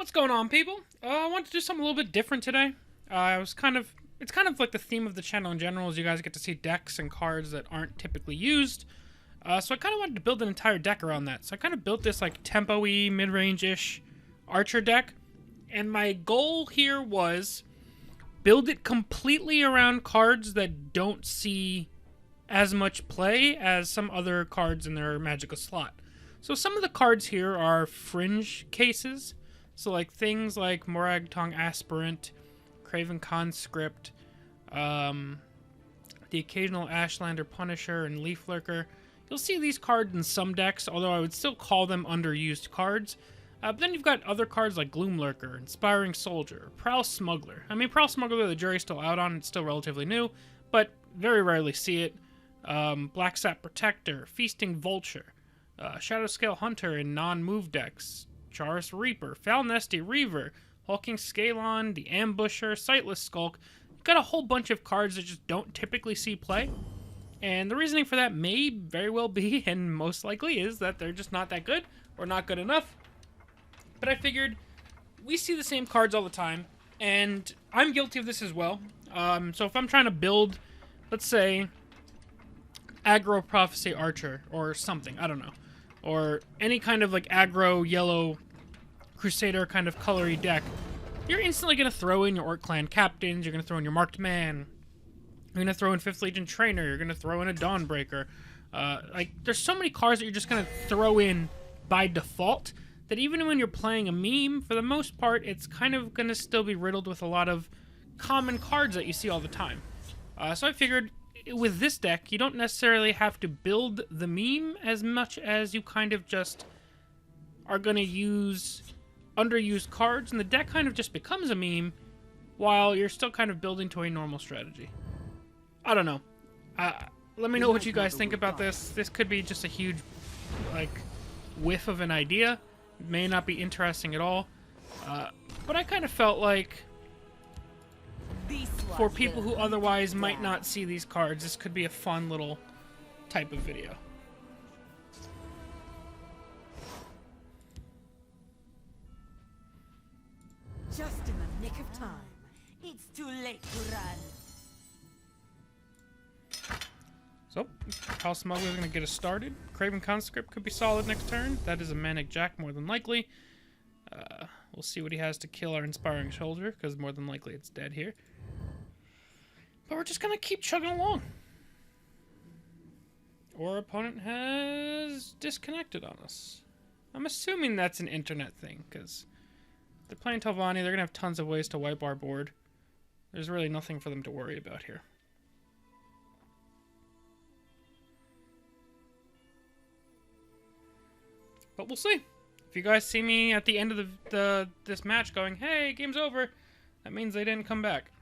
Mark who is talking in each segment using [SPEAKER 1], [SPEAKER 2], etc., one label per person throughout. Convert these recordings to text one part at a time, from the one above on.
[SPEAKER 1] What's going on, people? I want to do something a little bit different today. It's kind of like the theme of the channel in general, is you guys get to see decks and cards that aren't typically used. So I kind of wanted to build an entire deck around that. So I kind of built this like tempo-y, mid-range-ish archer deck. And my goal here was build it completely around cards that don't see as much play as some other cards in their magical slot. So some of the cards here are fringe cases. So like things like Morag-Tong Aspirant, Craven Conscript, the occasional Ashlander Punisher, and Leaf Lurker. You'll see these cards in some decks, although I would still call them underused cards. But then you've got other cards like Gloom Lurker, Inspiring Soldier, Prowl Smuggler. I mean, Prowl Smuggler, the jury's still out on, it's still relatively new, but very rarely see it. Black Sap Protector, Feasting Vulture, Shadow Scale Hunter in non-move decks, Charis Reaper, Foul Nesty Reaver, Hulking Scalon, the Ambusher, Sightless Skulk. You've got a whole bunch of cards that just don't typically see play. And the reasoning for that may very well be, and most likely is, that they're just not that good, or not good enough. But I figured, we see the same cards all the time, and I'm guilty of this as well. So if I'm trying to build, let's say, Aggro Prophecy Archer, or something, I don't know. Or any kind of like aggro, yellow, Crusader kind of colory deck, you're instantly going to throw in your Orc Clan Captains, you're going to throw in your Marked Man, you're going to throw in 5th Legion Trainer, you're going to throw in a Dawnbreaker. Like, there's so many cards that you're just going to throw in by default, that even when you're playing a meme, for the most part, it's kind of going to still be riddled with a lot of common cards that you see all the time. So I figured, with this deck, you don't necessarily have to build the meme as much as you kind of just are going to use underused cards, and the deck kind of just becomes a meme while you're still kind of building to a normal strategy. I don't know. Let me know what you guys think about this. This could be just a huge, like, whiff of an idea. It may not be interesting at all. But I kind of felt like, for people who otherwise might not see these cards, this could be a fun little type of video.
[SPEAKER 2] Just in the nick of time. It's too late to run.
[SPEAKER 1] So, Prowl Smuggler's going to get us started. Craven Conscript could be solid next turn. That is a Manic Jack, more than likely. We'll see what he has to kill our Inspiring Soldier, because more than likely it's dead here. But we're just going to keep chugging along. Our opponent has disconnected on us. I'm assuming that's an internet thing, because they're playing Telvanni, they're going to have tons of ways to wipe our board. There's really nothing for them to worry about here. But we'll see. If you guys see me at the end of this match going, hey, game's over, that means they didn't come back.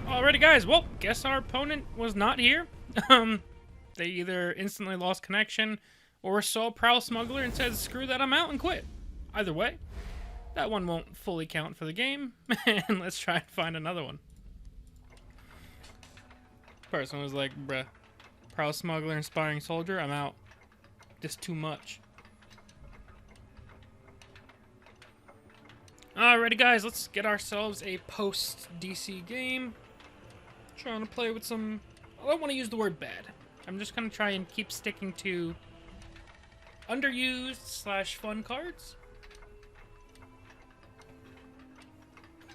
[SPEAKER 1] Alrighty, guys. Well, guess our opponent was not here. They either instantly lost connection or saw Prowl Smuggler and said, screw that, I'm out, and quit. Either way, that one won't fully count for the game, and let's try and find another one. Person was like, bruh, Prowl Smuggler, Inspiring Soldier, I'm out. Just too much. Alrighty, guys, let's get ourselves a post-DC game. Trying to play with some... I don't want to use the word bad. I'm just going to try and keep sticking to underused / fun cards.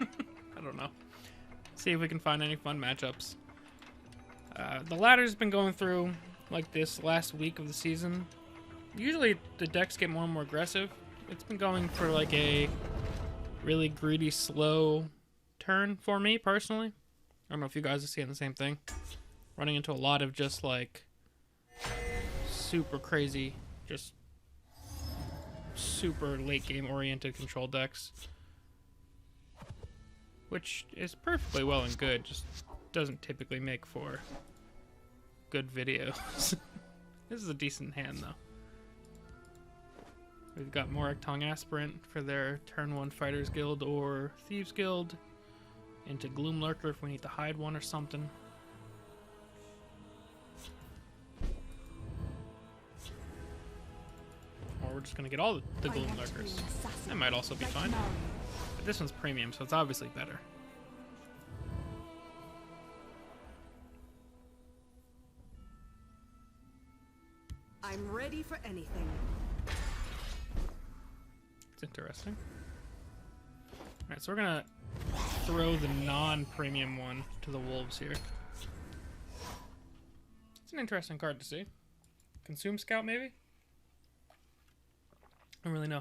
[SPEAKER 1] I don't know. See if we can find any fun matchups. The ladder's been going through like this last week of the season. Usually the decks get more and more aggressive. It's been going for like a really greedy, slow turn for me personally. I don't know if you guys are seeing the same thing. Running into a lot of just like super crazy, just super late game oriented control decks. Which is perfectly well and good, just doesn't typically make for good videos. This is a decent hand though. We've got Morag-Tong Aspirant for their turn 1 Fighters Guild or Thieves Guild. Into Gloom Lurker if we need to hide one or something. Or we're we're just gonna get all the Gloom Lurkers. That might also be fine. But this one's premium, so it's obviously better.
[SPEAKER 2] I'm ready for anything.
[SPEAKER 1] It's interesting. Alright, so we're gonna throw the non-premium one to the wolves here. It's an interesting card to see. Consume Scout, maybe? I don't really know.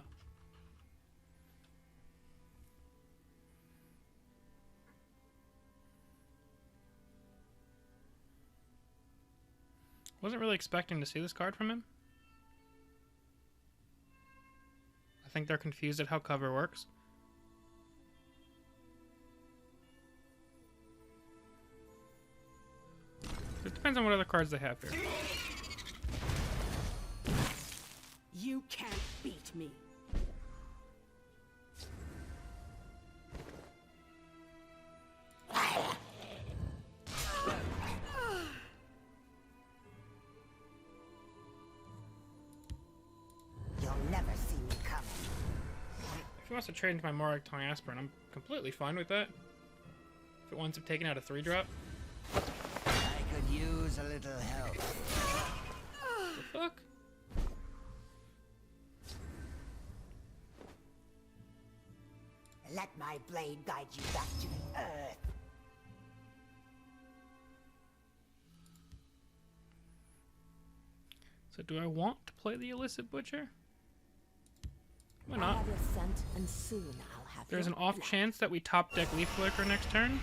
[SPEAKER 1] Wasn't really expecting to see this card from him. I think they're confused at how cover works. It depends on what other cards they have here.
[SPEAKER 2] You can't beat me. You'll never see me coming.
[SPEAKER 1] If he wants to trade into my Morag Tongue Aspirin, I'm completely fine with that. If it winds up taking out a 3-drop.
[SPEAKER 3] I could use a little help.
[SPEAKER 1] The fuck?
[SPEAKER 3] Let my blade guide you back to the earth.
[SPEAKER 1] So do I want to play the Illicit Butcher? Why
[SPEAKER 4] I
[SPEAKER 1] not?
[SPEAKER 4] have your scent, and soon I'll have
[SPEAKER 1] There's
[SPEAKER 4] your
[SPEAKER 1] an off
[SPEAKER 4] blood.
[SPEAKER 1] chance that we top deck Leaf Lurker next turn.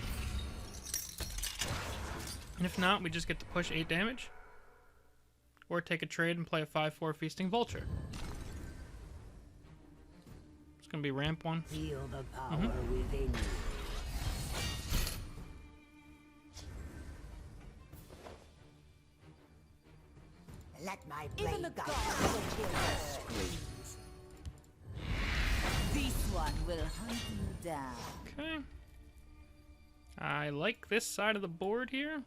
[SPEAKER 1] And if not, we just get to push 8 damage. Or take a trade and play a 5/4 Feasting Vulture. It's gonna be ramp 1.
[SPEAKER 3] Feel the power within you. Let my blade
[SPEAKER 4] Even the
[SPEAKER 3] guide
[SPEAKER 4] gods
[SPEAKER 3] you.
[SPEAKER 4] will hear your screams. This one will hunt you down.
[SPEAKER 1] Okay. I like this side of the board here.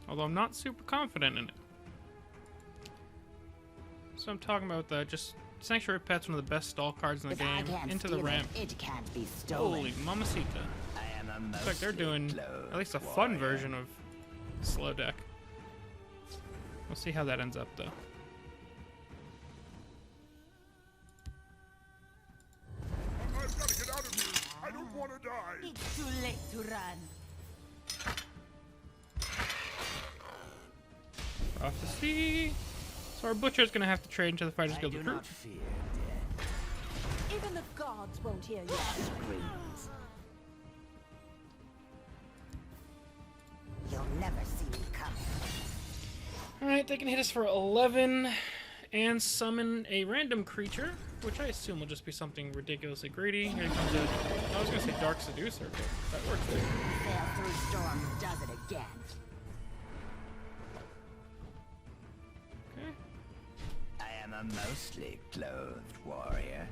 [SPEAKER 1] Although I'm not super confident in it. So I'm talking about just Sanctuary Pet's one of the best stall cards in the
[SPEAKER 3] If I
[SPEAKER 1] game.
[SPEAKER 3] can't
[SPEAKER 1] Into the
[SPEAKER 3] steal
[SPEAKER 1] ramp.
[SPEAKER 3] it can't be stolen.
[SPEAKER 1] Holy mamacita.
[SPEAKER 3] I am a
[SPEAKER 1] Looks like they're doing at least a fun version of slow deck. We'll see how that ends up though.
[SPEAKER 5] I've got to get out of here. I don't want to die.
[SPEAKER 2] It's too late to run.
[SPEAKER 1] Prophecy. So our butcher's gonna have to trade into the Fighters
[SPEAKER 3] I
[SPEAKER 1] Guild
[SPEAKER 3] do
[SPEAKER 1] recruit.
[SPEAKER 3] not fear death.
[SPEAKER 4] Even the gods won't hear your screams.
[SPEAKER 3] You'll never see me coming.
[SPEAKER 1] Alright, they can hit us for 11 and summon a random creature, which I assume will just be something ridiculously greedy. Here comes a... I was gonna say Dark Seducer, but that works too.
[SPEAKER 3] Sail through storms does it again.
[SPEAKER 1] Okay.
[SPEAKER 3] I am a mostly clothed warrior.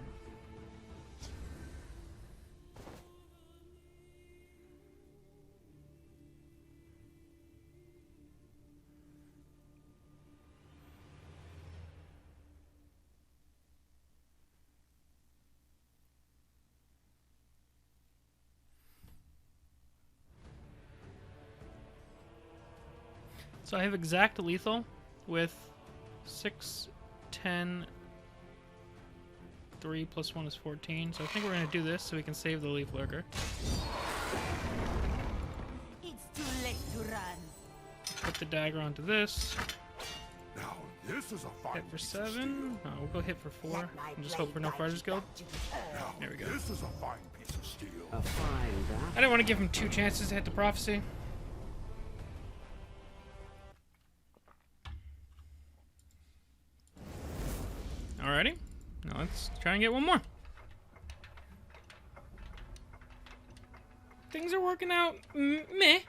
[SPEAKER 1] So I have exact lethal with 6, 10, 3 plus 1 is 14. So I think we're going to do this so we can save the Leaf Lurker.
[SPEAKER 2] It's too late to run.
[SPEAKER 1] Put the dagger onto this.
[SPEAKER 5] Now, this is a fine
[SPEAKER 1] Hit for
[SPEAKER 5] piece of
[SPEAKER 1] 7. No, we'll go hit for 4.
[SPEAKER 3] Let my
[SPEAKER 1] And just hope for no
[SPEAKER 3] blade
[SPEAKER 1] Fighters
[SPEAKER 3] guide you
[SPEAKER 1] Guild.
[SPEAKER 3] back to the earth.
[SPEAKER 5] steel.
[SPEAKER 1] There we go.
[SPEAKER 5] This is a fine piece of steel.
[SPEAKER 1] I didn't want to give him 2 chances to hit the Prophecy. Alrighty. Now let's try and get one more. Things are working out meh.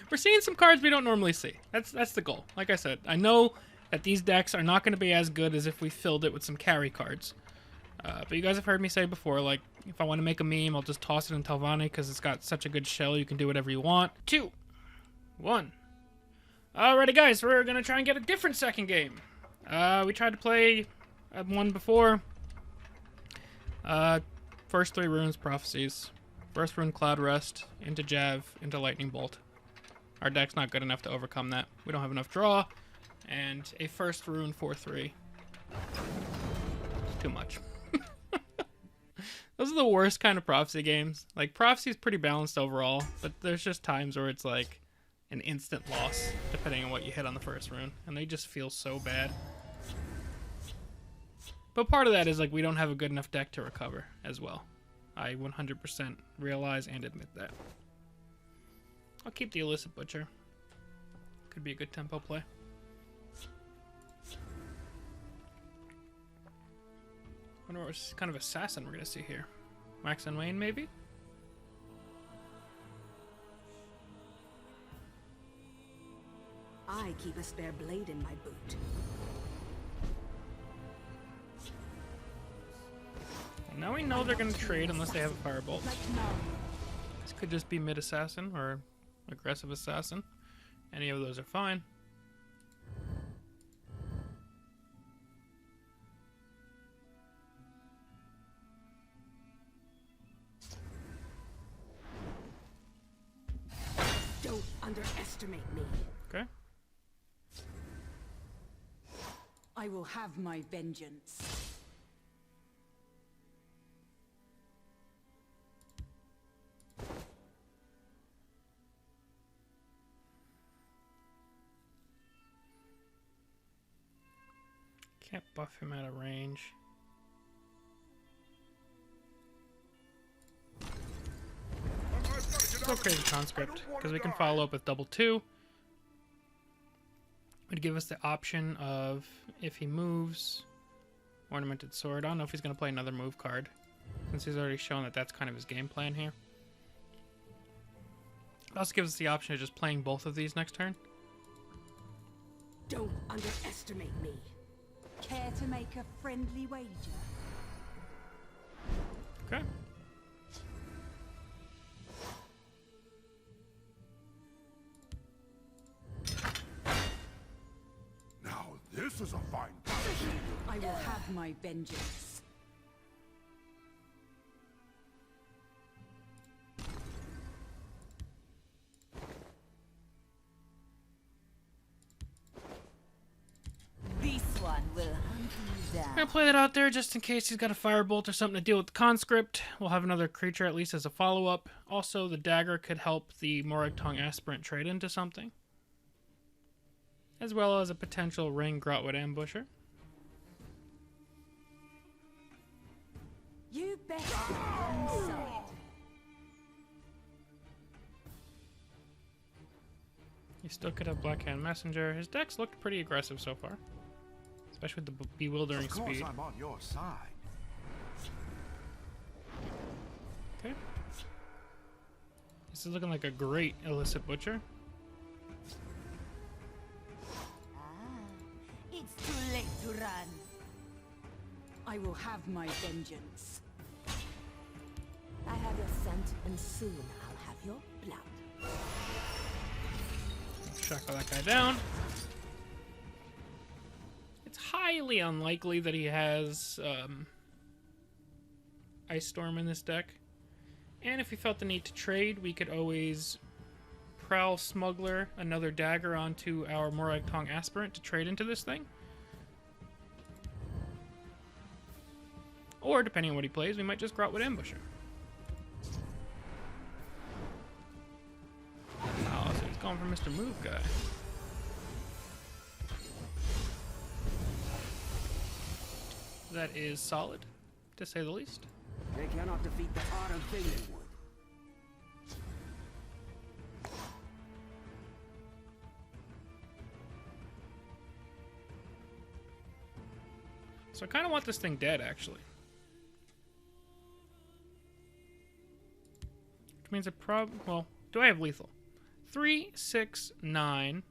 [SPEAKER 1] We're seeing some cards we don't normally see. That's the goal. Like I said, I know that these decks are not going to be as good as if we filled it with some carry cards. But you guys have heard me say before, like, if I want to make a meme, I'll just toss it in Telvanni because it's got such a good shell, you can do whatever you want. 2, 1. Alrighty, guys, we're going to try and get a different second game. We tried to play I've won before. First 3 runes, prophecies. First rune, Cloud Rest, into Jav, into Lightning Bolt. Our deck's not good enough to overcome that. We don't have enough draw, and a first rune 4/3. It's too much. Those are the worst kind of prophecy games. Like, prophecy is pretty balanced overall, but there's just times where it's like an instant loss, depending on what you hit on the first rune, and they just feel so bad. But part of that is, like, we don't have a good enough deck to recover as well. I 100% realize and admit that. I'll keep the Illicit Butcher. Could be a good tempo play. I wonder what kind of assassin we're going to see here. Wax and Wane, maybe?
[SPEAKER 2] I keep a spare blade in my boot.
[SPEAKER 1] Well, now we know they're going to trade unless they have a Firebolt. This could just be mid-assassin or aggressive assassin. Any of those are fine.
[SPEAKER 2] Don't underestimate me.
[SPEAKER 1] Okay.
[SPEAKER 2] I will have my vengeance.
[SPEAKER 1] Can't buff him out of range. Let's go Crazy Conscript, because we can follow up with double 2. Would give us the option of, if he moves, Ornamented Sword. I don't know if he's going to play another move card, since he's already shown that that's kind of his game plan here. It also gives us the option of just playing both of these next turn.
[SPEAKER 2] Don't underestimate me.
[SPEAKER 4] Care to make a friendly wager?
[SPEAKER 1] Okay.
[SPEAKER 5] Now this is a fine.
[SPEAKER 2] I will have my vengeance.
[SPEAKER 3] This one will hunt you
[SPEAKER 1] I'm
[SPEAKER 3] down.
[SPEAKER 1] gonna play that out there just in case he's got a Firebolt or something to deal with the Conscript. We'll have another creature at least as a follow-up. Also, the Dagger could help the Morag Tongue Aspirant trade into something, as well as a potential Ring Grotwood Ambusher.
[SPEAKER 4] You bet inside.
[SPEAKER 1] He still could have Blackhand Messenger. His deck's looked pretty aggressive so far, especially with the bewildering
[SPEAKER 5] Of course,
[SPEAKER 1] speed.
[SPEAKER 5] I'm on your side.
[SPEAKER 1] Okay. This is looking like a great Illicit Butcher.
[SPEAKER 2] It's too late to run. I will have my vengeance.
[SPEAKER 4] I have your scent, and soon I'll have your blood.
[SPEAKER 1] Shackle that guy down. It's highly unlikely that he has Ice Storm in this deck. And if we felt the need to trade, we could always Prowl Smuggler another Dagger onto our Morag Tongue Aspirant to trade into this thing. Or, depending on what he plays, we might just Grotwood Ambusher. Oh, so he's going for Mr. Move Guy. That is solid, to say the least.
[SPEAKER 6] They cannot defeat the art of Valenwood.
[SPEAKER 1] So I kind of want this thing dead, actually. Which means well, do I have lethal? 3, 6, 9,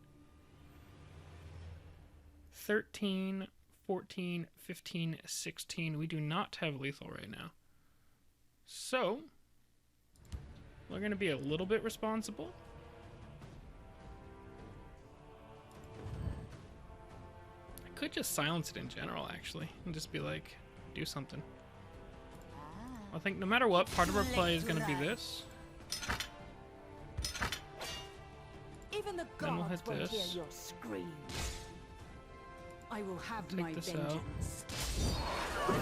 [SPEAKER 1] 13, 14, 15, 16. We do not have lethal right now. So, we're going to be a little bit responsible. I could just silence it in general, actually, and just be like, do something. I think no matter what, part of our play is going to be this.
[SPEAKER 2] Even the
[SPEAKER 1] Then we'll
[SPEAKER 2] gods
[SPEAKER 1] hit
[SPEAKER 2] won't
[SPEAKER 1] this.
[SPEAKER 2] hear your screams. I will have
[SPEAKER 1] Take
[SPEAKER 2] my
[SPEAKER 1] this
[SPEAKER 2] vengeance.
[SPEAKER 1] Like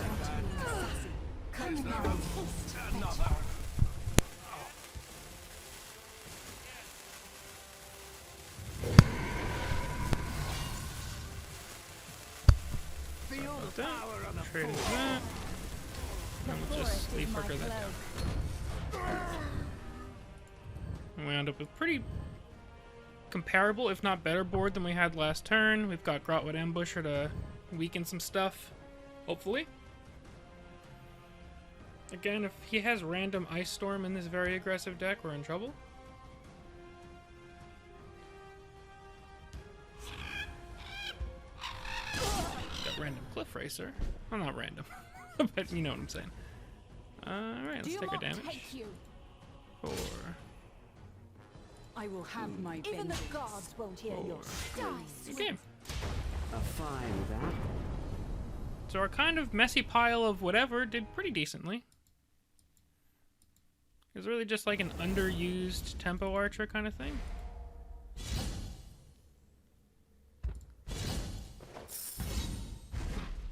[SPEAKER 1] that. Trade into that. And we'll just leaf worker that down. And we end up with pretty comparable, if not better, board than we had last turn. We've got Grotwood Ambusher to weaken some stuff, hopefully. Again, if he has random Ice Storm in this very aggressive deck, we're in trouble. Got random Cliff Racer. Well, not random, but you know what I'm saying. Alright, let's take our damage. Four.
[SPEAKER 2] I will have my
[SPEAKER 4] Even the
[SPEAKER 2] vengeance.
[SPEAKER 4] gods won't hear your screams.
[SPEAKER 1] Good game.
[SPEAKER 6] Fine with that.
[SPEAKER 1] So our kind of messy pile of whatever did pretty decently. It was really just like an underused tempo archer kind of thing.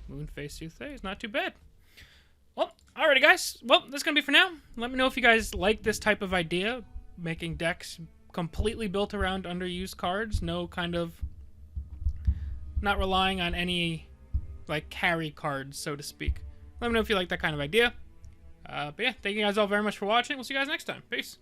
[SPEAKER 1] Moonface Soothsay is not too bad. Well, alrighty guys. Well, that's gonna be for now. Let me know if you guys like this type of idea, making decks completely built around underused cards, no kind of not relying on any like carry cards, so to speak. Let me know if you like that kind of idea. But yeah, thank you guys all very much for watching. We'll see you guys next time. Peace.